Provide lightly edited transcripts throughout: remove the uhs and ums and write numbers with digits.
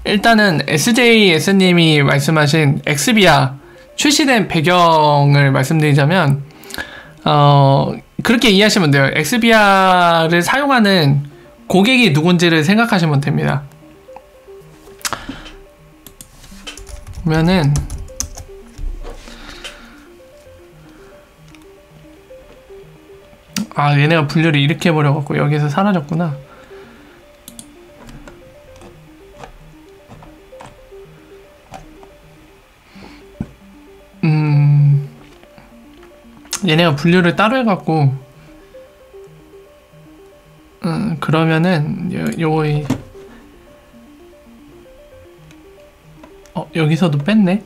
일단은 SJS님이 말씀하신 엑스비아 출시된 배경을 말씀드리자면 그렇게 이해하시면 돼요. 엑스비아를 사용하는 고객이 누군지를 생각하시면 됩니다. 보면은 얘네가 분류를 이렇게 해버려갖고 여기서 사라졌구나. 얘네가 분류를 따로 해갖고 그러면은 여기서도 뺐네?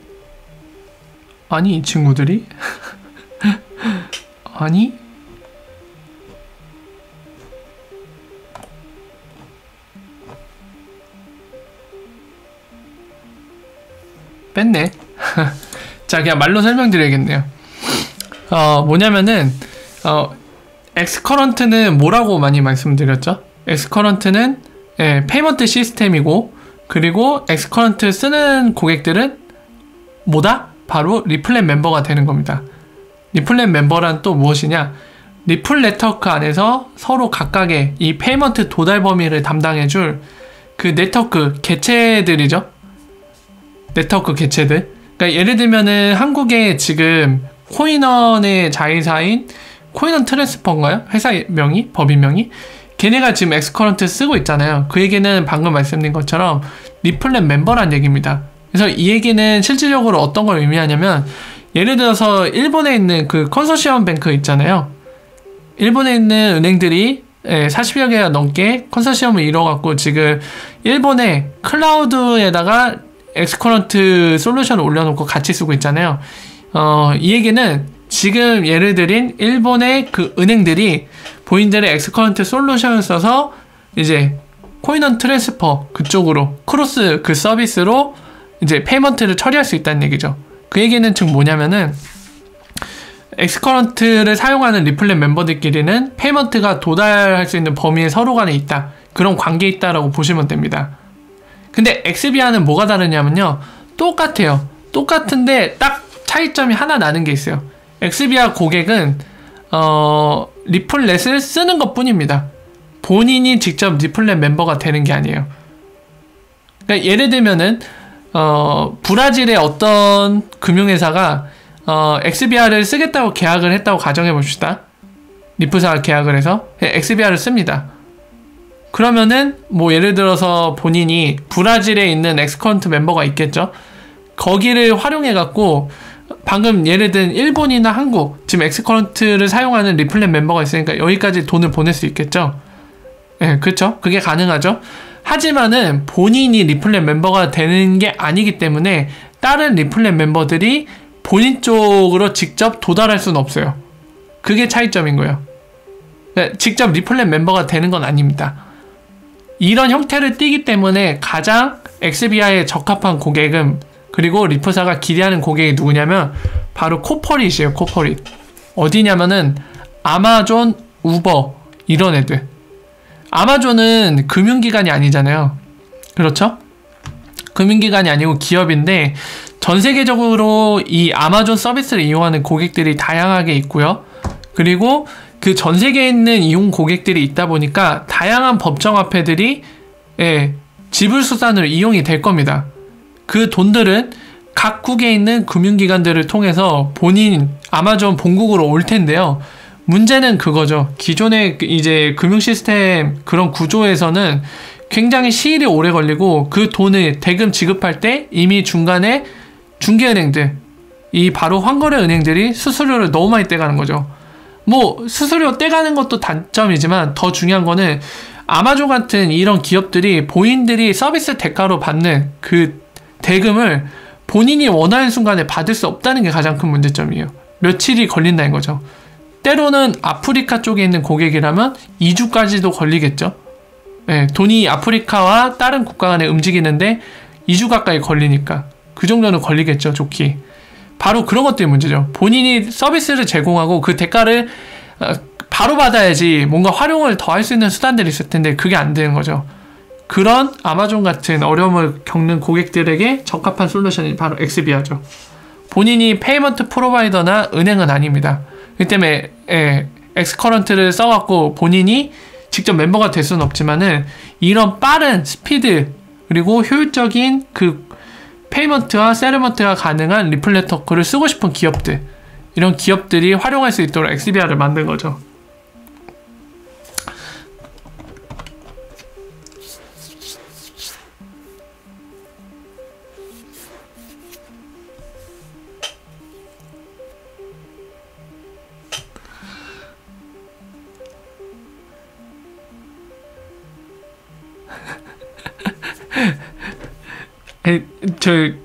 아니 이 친구들이? 아니? 뺐네. 자, 그냥 말로 설명드려야겠네요. 뭐냐면은 엑스커런트는 뭐라고 많이 말씀드렸죠? 엑스커런트는 페이먼트 시스템이고, 그리고 엑스커런트 쓰는 고객들은 뭐다? 바로 리플렛 멤버가 되는 겁니다. 리플렛 멤버란 또 무엇이냐? 리플 네트워크 안에서 서로 각각의 이 페이먼트 도달 범위를 담당해줄 그 네트워크 개체들이죠. 네트워크 개체들. 그러니까 예를 들면은 한국에 지금 코인원의 자회사인 코인원 트랜스퍼인가요? 회사 명이? 법인명이? 걔네가 지금 엑스커런트 쓰고 있잖아요. 그 얘기는 방금 말씀드린 것처럼 리플렛 멤버란 얘기입니다. 그래서 이 얘기는 실질적으로 어떤 걸 의미하냐면, 예를 들어서 일본에 있는 그 컨소시엄 뱅크 있잖아요. 일본에 있는 은행들이 40여 개가 넘게 컨소시엄을 이뤄갖고 지금 일본의 클라우드에다가 엑스커런트 솔루션을 올려놓고 같이 쓰고 있잖아요. 이 얘기는 지금 예를 들인 일본의 그 은행들이 본인들의 엑스커런트 솔루션을 써서 이제 코인원 트랜스퍼 그쪽으로 크로스 그 서비스로 이제 페이먼트를 처리할 수 있다는 얘기죠. 그 얘기는 즉 뭐냐면은, 엑스커런트를 사용하는 리플렛 멤버들끼리는 페이먼트가 도달할 수 있는 범위에 서로 간에 있다. 그런 관계에 있다라고 보시면 됩니다. 근데 엑스비아는 뭐가 다르냐면요. 똑같아요. 똑같은데 딱 차이점이 하나 나는 게 있어요. 엑스비아 고객은 리플렛을 쓰는 것 뿐입니다. 본인이 직접 리플렛 멤버가 되는 게 아니에요. 그러니까 예를 들면은 브라질의 어떤 금융회사가 엑스비아를 쓰겠다고 계약을 했다고 가정해 봅시다. 리프사가 계약을 해서 엑스비아를 씁니다. 그러면은 뭐 예를 들어서 본인이 브라질에 있는 엑스커런트 멤버가 있겠죠. 거기를 활용해 갖고 방금 예를 든 일본이나 한국 지금 엑스커런트를 사용하는 리플렛 멤버가 있으니까 여기까지 돈을 보낼 수 있겠죠. 그렇죠. 그게 가능하죠. 하지만은 본인이 리플렛 멤버가 되는 게 아니기 때문에 다른 리플렛 멤버들이 본인 쪽으로 직접 도달할 수는 없어요. 그게 차이점인 거예요. 그러니까 직접 리플렛 멤버가 되는 건 아닙니다. 이런 형태를 띠기 때문에 가장 엑스비아에 적합한 고객은, 그리고 리프사가 기대하는 고객이 누구냐면 바로 코퍼릿이에요. 코퍼릿. 어디냐면은 아마존, 우버 이런 애들. 아마존은 금융기관이 아니잖아요. 그렇죠? 금융기관이 아니고 기업인데 전 세계적으로 이 아마존 서비스를 이용하는 고객들이 다양하게 있고요. 그리고 그 전 세계에 있는 이용 고객들이 있다 보니까 다양한 법정화폐들이 지불수단으로 이용이 될 겁니다. 그 돈들은 각국에 있는 금융기관들을 통해서 본인 아마존 본국으로 올 텐데요. 문제는 그거죠. 기존의 이제 금융 시스템 그런 구조에서는 굉장히 시일이 오래 걸리고, 그 돈을 대금 지급할 때 이미 중간에 중개은행들, 이 바로 환거래 은행들이 수수료를 너무 많이 떼가는 거죠. 뭐 수수료 떼가는 것도 단점이지만 더 중요한 거는 아마존 같은 이런 기업들이 본인들이 서비스 대가로 받는 그 대금을 본인이 원하는 순간에 받을 수 없다는 게 가장 큰 문제점이에요. 며칠이 걸린다는 거죠. 때로는 아프리카 쪽에 있는 고객이라면 2주까지도 걸리겠죠. 돈이 아프리카와 다른 국가 간에 움직이는데 2주 가까이 걸리니까 그 정도는 걸리겠죠. 좋게. 바로 그런 것들이 문제죠. 본인이 서비스를 제공하고 그 대가를 바로 받아야지 뭔가 활용을 더 할 수 있는 수단들이 있을 텐데 그게 안 되는 거죠. 그런 아마존 같은 어려움을 겪는 고객들에게 적합한 솔루션이 바로 엑스비아죠. 본인이 페이먼트 프로바이더나 은행은 아닙니다. 그 때문에 엑스커런트를 써갖고 본인이 직접 멤버가 될 수는 없지만은 이런 빠른 스피드 그리고 효율적인 그 페이먼트와 세르먼트가 가능한 리플 네트워크를 쓰고 싶은 기업들, 이런 기업들이 활용할 수 있도록 엑스비아를 만든 거죠.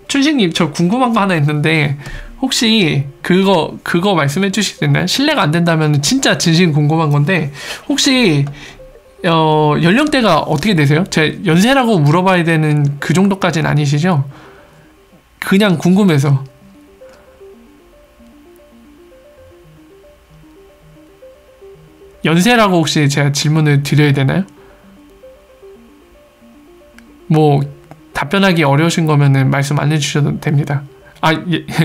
춘식님, 저 궁금한 거 하나 있는데 혹시 그거 말씀해 주실 수 있나요? 실례가 안 된다면 진짜 진심 궁금한 건데 혹시 연령대가 어떻게 되세요? 제 연세라고 물어봐야 되는 그 정도까지는 아니시죠? 그냥 궁금해서. 연세라고 혹시 제가 질문을 드려야 되나요? 뭐 답변하기 어려우신 거면은 말씀 안 해주셔도 됩니다.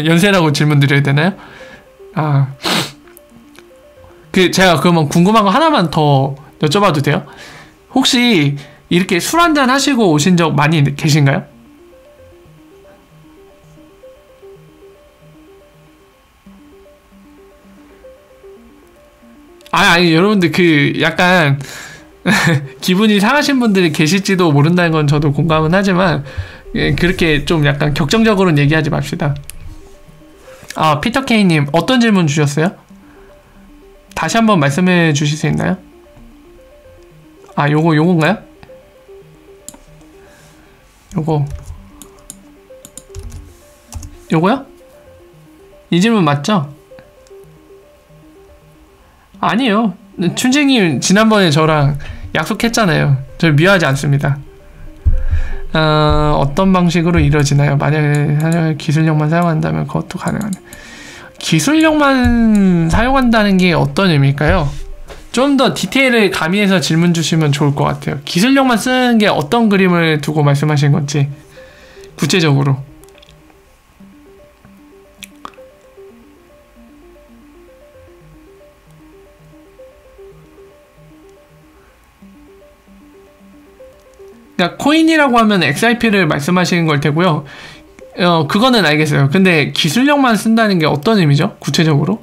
연세라고 질문 드려야 되나요? 제가 그러면 궁금한 거 하나만 더 여쭤봐도 돼요? 혹시 이렇게 술 한잔 하시고 오신 적 많이 계신가요? 아니, 여러분들 약간 기분이 상하신 분들이 계실지도 모른다는 건 저도 공감은 하지만 그렇게 좀 약간 격정적으로는 얘기하지 맙시다. 피터케이님 어떤 질문 주셨어요? 다시 한번 말씀해 주실 수 있나요? 요건가요? 요거요? 이 질문 맞죠? 아니에요. 춘식님 지난번에 저랑 약속했잖아요. 저 미워하지 않습니다. 어떤 방식으로 이루어지나요? 만약에 기술력만 사용한다면 그것도 가능하네. 기술력만 사용한다는 게 어떤 의미일까요? 좀 더 디테일을 가미해서 질문 주시면 좋을 것 같아요. 기술력만 쓰는 게 어떤 그림을 두고 말씀하신 건지 구체적으로. 그러니까 코인이라고 하면 XRP를 말씀하시는 걸 테고요. 그거는 알겠어요. 근데 기술력만 쓴다는 게 어떤 의미죠? 구체적으로?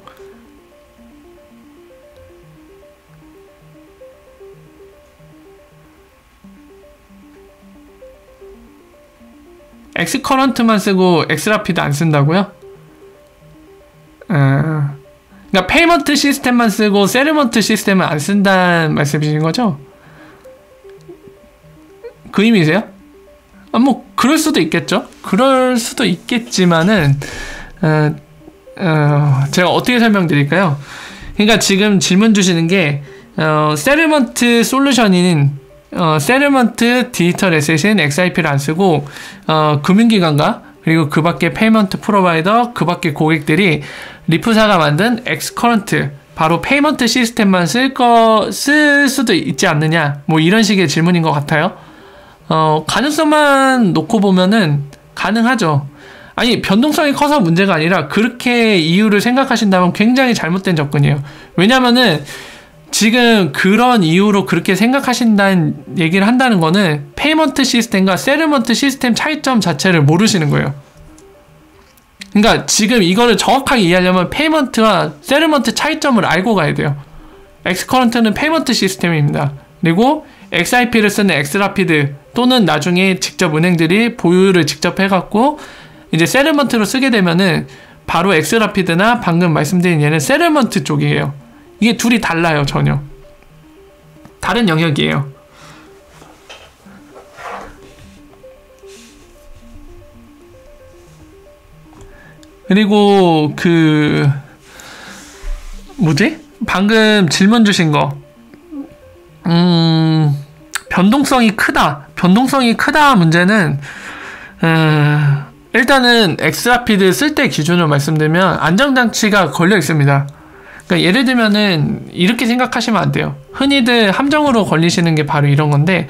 엑스커런트만 쓰고 엑스라피드 안 쓴다고요? 그러니까 페이먼트 시스템만 쓰고 세르먼트 시스템은 안 쓴다는 말씀이신 거죠? 그 의미세요? 뭐 그럴 수도 있겠죠. 그럴 수도 있겠지만은 제가 어떻게 설명드릴까요? 그러니까 지금 질문 주시는 게 세르먼트 솔루션인 세르먼트 디지털 에셋인 XRP를 안 쓰고 금융기관과 그리고 그 밖에 페이먼트 프로바이더, 그 밖에 고객들이 리프사가 만든 엑스커런트 바로 페이먼트 시스템만 쓸 수도 있지 않느냐, 뭐 이런 식의 질문인 것 같아요. 가능성만 놓고 보면은 가능하죠. 아니, 변동성이 커서 문제가 아니라 그렇게 이유를 생각하신다면 굉장히 잘못된 접근이에요. 왜냐면은 지금 그런 이유로 그렇게 생각하신다는 얘기를 한다는 거는 페이먼트 시스템과 세르먼트 시스템 차이점 자체를 모르시는 거예요. 그러니까 지금 이거를 정확하게 이해하려면 페이먼트와 세르먼트 차이점을 알고 가야 돼요. 엑스커런트는 페이먼트 시스템입니다. 그리고 XRP를 쓰는 엑스라피드 또는 나중에 직접 은행들이 보유를 직접 해갖고 이제 세르먼트로 쓰게 되면은 바로 엑스라피드나 방금 말씀드린 얘는 세르먼트 쪽이에요. 이게 둘이 달라요. 전혀 다른 영역이에요. 그리고 방금 질문 주신 거 변동성이 크다 문제는 일단은 엑스라피드 쓸 때 기준으로 말씀드리면 안정장치가 걸려 있습니다. 그러니까 예를 들면은 이렇게 생각하시면 안 돼요. 흔히들 함정으로 걸리시는 게 바로 이런 건데,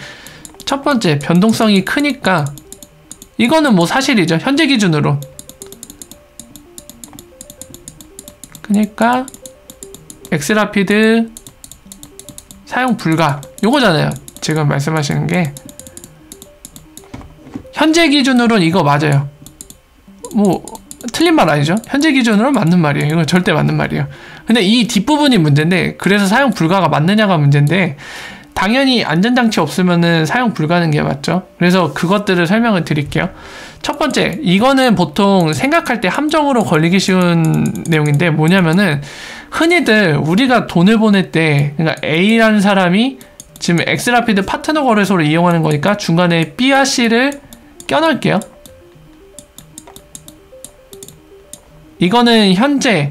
첫 번째, 변동성이 크니까 이거는 뭐 사실이죠. 현재 기준으로. 그러니까 엑스라피드 사용 불가 요거잖아요. 지금 말씀하시는 게 현재 기준으로는 이거 맞아요. 뭐 틀린 말 아니죠? 현재 기준으로 맞는 말이에요. 이건 절대 맞는 말이에요. 근데 이 뒷부분이 문제인데, 그래서 사용 불가가 맞느냐가 문제인데, 당연히 안전장치 없으면은 사용 불가는 게 맞죠. 그래서 그것들을 설명을 드릴게요. 첫 번째, 이거는 보통 생각할 때 함정으로 걸리기 쉬운 내용인데, 뭐냐면은 흔히들 우리가 돈을 보낼 때, 그러니까 A라는 사람이 지금 엑스라피드 파트너 거래소를 이용하는 거니까 중간에 B와 C를 껴넣을게요. 이거는 현재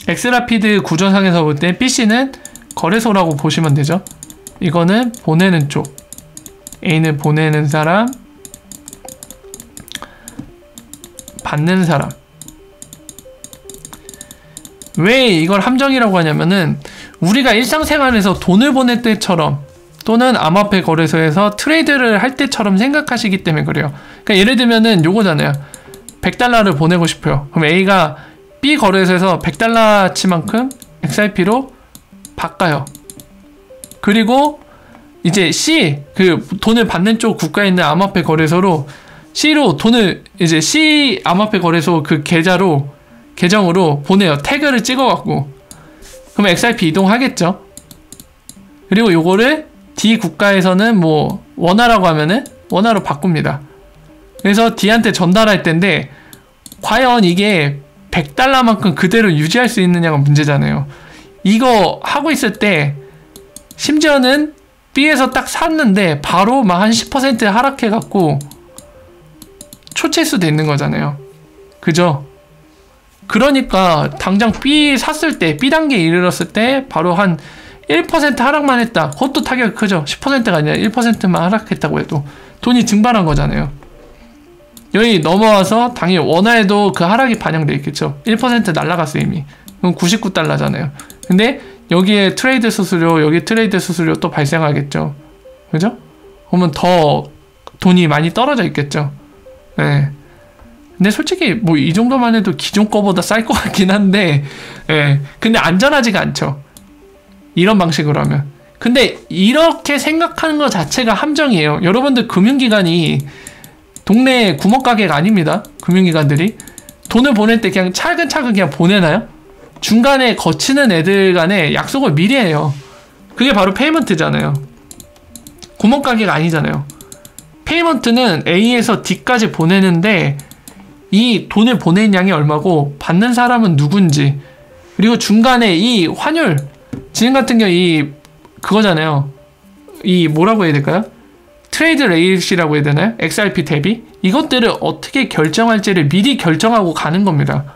엑스라피드 구조상에서 볼 때 BC는 거래소라고 보시면 되죠. 이거는 보내는 쪽, A는 보내는 사람, 받는 사람. 왜 이걸 함정이라고 하냐면은 우리가 일상생활에서 돈을 보낼 때처럼 또는 암호화폐 거래소에서 트레이드를 할 때처럼 생각하시기 때문에 그래요. 그러니까 예를 들면은 요거잖아요. 100달러를 보내고 싶어요. 그럼 A가 B 거래소에서 100달러치만큼 XRP로 바꿔요. 그리고 이제 C, 그 돈을 받는 쪽 국가에 있는 암호화폐 거래소로 C로 돈을 이제 C 암호화폐 거래소 그 계정으로 보내요. 태그를 찍어갖고. 그럼 XRP 이동하겠죠. 그리고 요거를 D 국가에서는 뭐 원화라고 하면은 원화로 바꿉니다. 그래서 D한테 전달할 텐데 과연 이게 100달러만큼 그대로 유지할 수 있느냐가 문제잖아요. 이거 하고 있을 때 심지어는 B에서 딱 샀는데 바로 막 한 10% 하락해갖고 초칠 수도 있는 거잖아요. 그죠? 그러니까 당장 B 샀을 때, B 단계에 이르렀을 때 바로 한 1% 하락만 했다. 그것도 타격이 크죠. 10%가 아니라 1%만 하락했다고 해도 돈이 증발한 거잖아요. 여기 넘어와서 당연히 원화에도 그 하락이 반영돼 있겠죠. 1% 날라갔어 이미. 그럼 99달러잖아요. 근데 여기에 트레이드 수수료, 여기 트레이드 수수료 또 발생하겠죠. 그죠? 그러면 더 돈이 많이 떨어져 있겠죠. 네. 근데 솔직히 뭐 이 정도만 해도 기존 거보다 쌀 것 같긴 한데, 예. 근데 안전하지가 않죠. 이런 방식으로 하면. 근데 이렇게 생각하는 것 자체가 함정이에요. 여러분들 금융기관이 동네 구멍가게가 아닙니다. 금융기관들이. 돈을 보낼 때 그냥 차근차근 그냥 보내나요? 중간에 거치는 애들 간에 약속을 미리 해요. 그게 바로 페이먼트잖아요. 구멍가게가 아니잖아요. 페이먼트는 A에서 D까지 보내는데 이 돈을 보낸 양이 얼마고 받는 사람은 누군지, 그리고 중간에 이 환율, 지금 같은 경우 그거잖아요. 이 뭐라고 해야 될까요? 트레이드 레이시라고 해야 되나요? XRP 대비? 이것들을 어떻게 결정할지를 미리 결정하고 가는 겁니다.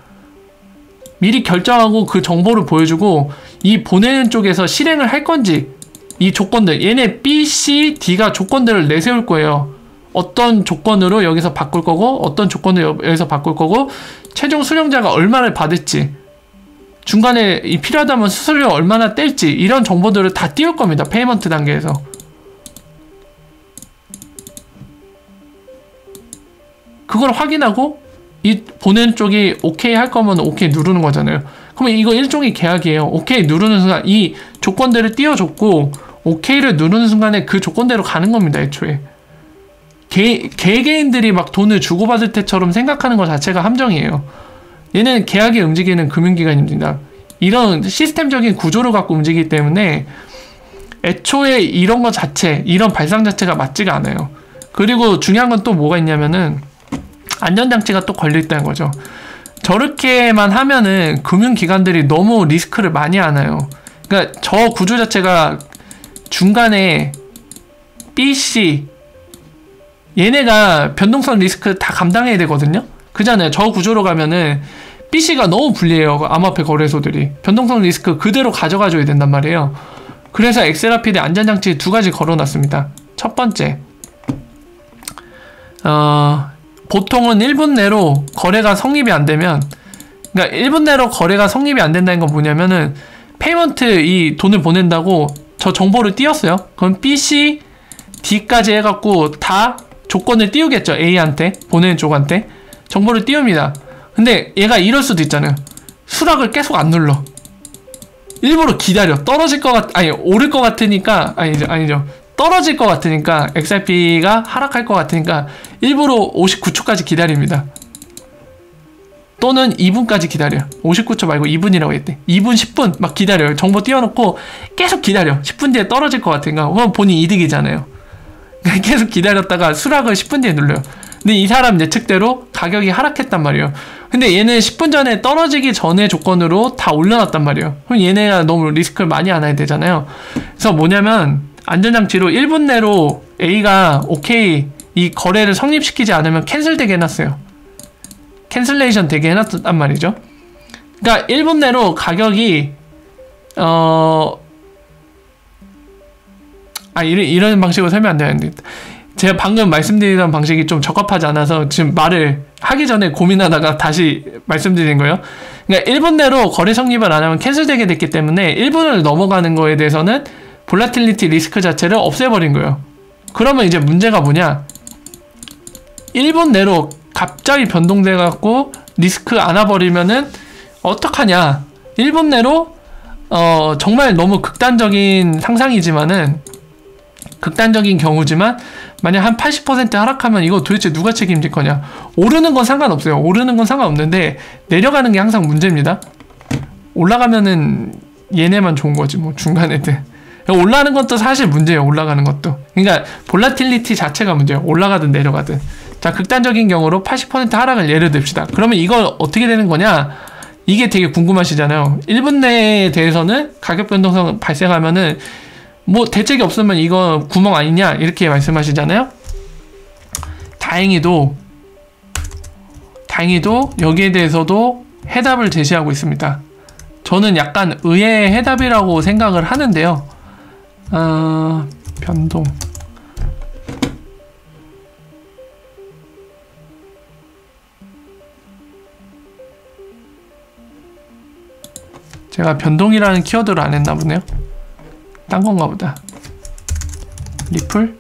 미리 결정하고 그 정보를 보여주고 이 보내는 쪽에서 실행을 할 건지, 이 조건들, 얘네 B, C, D가 조건들을 내세울 거예요. 어떤 조건으로 여기서 바꿀 거고, 어떤 조건으로 여기서 바꿀 거고, 최종 수령자가 얼마를 받을지, 중간에 필요하다면 수수료 얼마나 뗄지, 이런 정보들을 다 띄울 겁니다. 페이먼트 단계에서. 그걸 확인하고 이 보내는 쪽이 오케이 할 거면 오케이 누르는 거잖아요. 그러면 이거 일종의 계약이에요. 오케이 누르는 순간 이 조건들을 띄워줬고 오케이를 누르는 순간에 그 조건대로 가는 겁니다. 애초에. 개개인들이 막 돈을 주고받을 때처럼 생각하는 것 자체가 함정이에요. 얘는 계약에 움직이는 금융기관입니다. 이런 시스템적인 구조를 갖고 움직이기 때문에 애초에 이런 것 자체, 이런 발상 자체가 맞지가 않아요. 그리고 중요한 건 또 뭐가 있냐면은 안전장치가 또 걸려있다는 거죠. 저렇게만 하면은 금융기관들이 너무 리스크를 많이 안아요. 그러니까 저 구조 자체가 중간에 B, C 얘네가 변동성 리스크 다 감당해야 되거든요. 그잖아요. 저 구조로 가면은 BC가 너무 불리해요. 암호화폐 거래소들이. 변동성 리스크 그대로 가져가줘야 된단 말이에요. 그래서 엑스라피드 안전장치 두 가지 걸어놨습니다. 첫 번째, 보통은 1분 내로 거래가 성립이 안 되면, 그러니까 1분 내로 거래가 성립이 안 된다는 건 뭐냐면은 페이먼트 이 돈을 보낸다고 저 정보를 띄웠어요. 그럼 BC, D까지 해갖고 다 조건을 띄우겠죠. A한테, 보내는 쪽한테 정보를 띄웁니다. 근데 얘가 이럴 수도 있잖아요. 수락을 계속 안 눌러. 일부러 기다려. 떨어질 것 오를 것 같으니까, 아니죠. 떨어질 것 같으니까, XRP가 하락할 것 같으니까, 일부러 59초까지 기다립니다. 또는 2분까지 기다려요. 59초 말고 2분이라고 했대. 2분, 10분 막 기다려요. 정보 띄워놓고 계속 기다려. 10분 뒤에 떨어질 것 같으니까. 그럼 본인 이득이잖아요. 계속 기다렸다가 수락을 10분 뒤에 눌러요. 근데 이 사람 예측대로 가격이 하락했단 말이에요. 근데 얘는 10분 전에 떨어지기 전에 조건으로 다 올려놨단 말이에요. 그럼 얘네가 너무 리스크를 많이 안 해야 되잖아요. 그래서 뭐냐면 안전장치로 1분 내로 A가 오케이 이 거래를 성립시키지 않으면 캔슬되게 해놨어요. 캔슬레이션 되게 해놨단 말이죠. 그러니까 1분 내로 가격이 이런 방식으로 설명 안 되는데 제가 방금 말씀드리던 방식이 좀 적합하지 않아서 지금 말을 하기 전에 고민하다가 다시 말씀드린 거예요. 그러니까 1분 내로 거래 성립을 안 하면 캔슬되게 됐기 때문에 1분을 넘어가는 거에 대해서는 볼라틸리티 리스크 자체를 없애버린 거예요. 그러면 이제 문제가 뭐냐? 1분 내로 갑자기 변동돼갖고 리스크 안 와버리면은 어떡하냐? 1분 내로 정말 너무 극단적인 상상이지만은 극단적인 경우지만 만약 한 80% 하락하면 이거 도대체 누가 책임질 거냐? 오르는 건 상관없어요. 오르는 건 상관없는데 내려가는 게 항상 문제입니다. 올라가면은 얘네만 좋은 거지 뭐 중간 애들. 올라가는 것도 사실 문제예요. 올라가는 것도. 그러니까 볼라틸리티 자체가 문제예요. 올라가든 내려가든. 자, 극단적인 경우로 80% 하락을 예를 듭시다. 그러면 이걸 어떻게 되는 거냐? 이게 되게 궁금하시잖아요. 1분 내에 대해서는 가격 변동성 발생하면은 뭐 대책이 없으면 이거 구멍 아니냐 이렇게 말씀하시잖아요. 다행히도 여기에 대해서도 해답을 제시하고 있습니다. 저는 약간 의외의 해답이라고 생각을 하는데요. 변동 제가 변동이라는 키워드를 안 했나 보네요. 딴 건가 보다. 리플?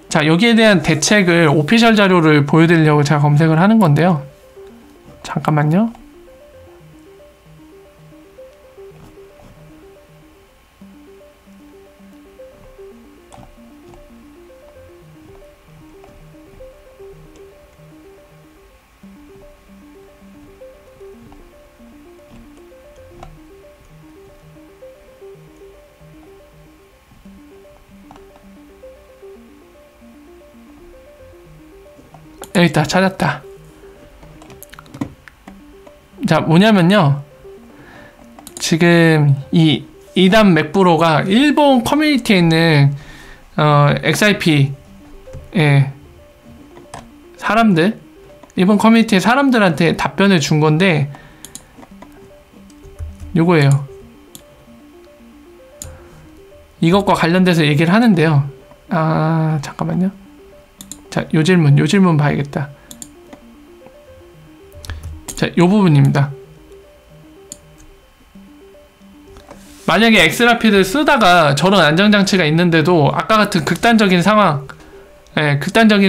자, 여기에 대한 대책을 오피셜 자료를 보여드리려고 제가 검색을 하는 건데요. 잠깐만요. 여기 있다. 찾았다. 자, 뭐냐면요. 지금 이 이담 맥브로가 일본 커뮤니티에 있는 XRP 사람들, 일본 커뮤니티의 사람들한테 답변을 준 건데 요거예요. 이것과 관련돼서 얘기를 하는데요. 잠깐만요. 자, 요 질문 봐야겠다. 자, 요 부분입니다. 만약에 엑스라피드를 쓰다가 저런 안정장치가 있는데도 아까 같은 극단적인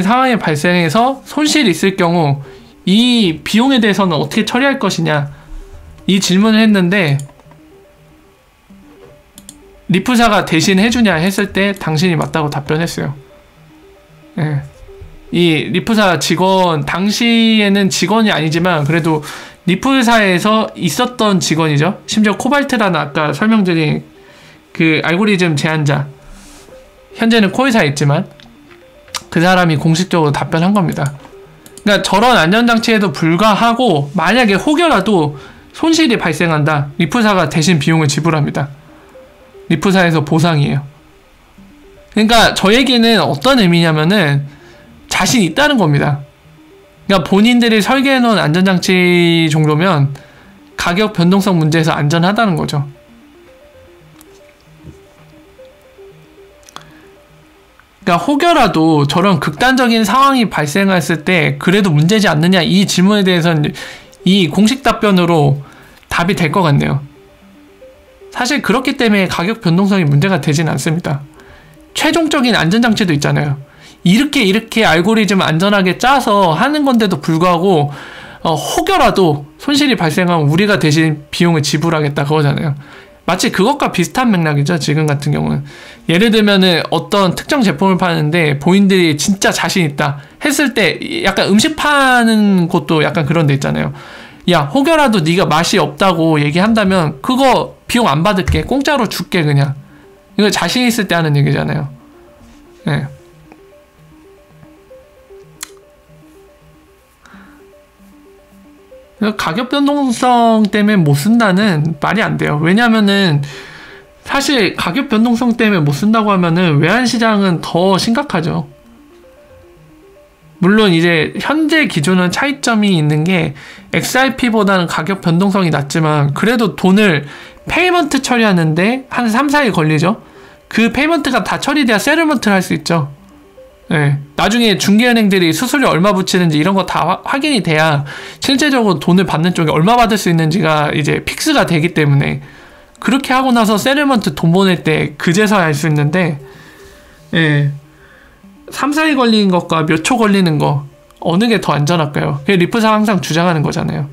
상황이 발생해서 손실이 있을 경우 이 비용에 대해서는 어떻게 처리할 것이냐 이 질문을 했는데 리프사가 대신 해주냐 했을 때 당신이 맞다고 답변했어요. 이 리프사 직원, 당시에는 직원이 아니지만 그래도 리프사에서 있었던 직원이죠. 심지어 코발트라는 아까 설명드린 그 알고리즘 제안자, 현재는 코회사에 있지만 그 사람이 공식적으로 답변한 겁니다. 그러니까 저런 안전장치에도 불과하고 만약에 혹여라도 손실이 발생한다, 리프사가 대신 비용을 지불합니다. 리프사에서 보상이에요. 그러니까 저에게는 어떤 의미냐면은 자신 있다는 겁니다. 그러니까 본인들이 설계해놓은 안전장치 정도면 가격 변동성 문제에서 안전하다는 거죠. 그러니까 혹여라도 저런 극단적인 상황이 발생했을 때 그래도 문제지 않느냐 이 질문에 대해서는 이 공식 답변으로 답이 될 것 같네요. 사실 그렇기 때문에 가격 변동성이 문제가 되진 않습니다. 최종적인 안전장치도 있잖아요. 이렇게 알고리즘 안전하게 짜서 하는 건데도 불구하고 혹여라도 손실이 발생하면 우리가 대신 비용을 지불하겠다 그거잖아요. 마치 그것과 비슷한 맥락이죠. 지금 같은 경우는 예를 들면은 어떤 특정 제품을 파는데 본인들이 진짜 자신 있다 했을 때 약간 음식 파는 곳도 약간 그런 데 있잖아요. 야, 혹여라도 네가 맛이 없다고 얘기한다면 그거 비용 안 받을게, 공짜로 줄게 그냥. 이거 자신 있을 때 하는 얘기잖아요. 네. 가격 변동성 때문에 못 쓴다는 말이 안 돼요. 왜냐면은 사실 가격 변동성 때문에 못 쓴다고 하면은 외환시장은 더 심각하죠. 물론 이제 현재 기준은 차이점이 있는 게 XRP보다는 가격 변동성이 낮지만 그래도 돈을 페이먼트 처리하는데 한 3, 4일 걸리죠. 그 페이먼트가 다 처리돼야 세틀먼트를 할 수 있죠. 네. 나중에 중개은행들이 수수료 얼마 붙이는지 이런 거 다 확인이 돼야 실제적으로 돈을 받는 쪽에 얼마 받을 수 있는지가 이제 픽스가 되기 때문에 그렇게 하고 나서 세틀먼트 돈 보낼 때 그제서야 알 수 있는데, 예. 3, 4일 걸리는 것과 몇 초 걸리는 거 어느 게 더 안전할까요? 그게 리프사가 항상 주장하는 거잖아요.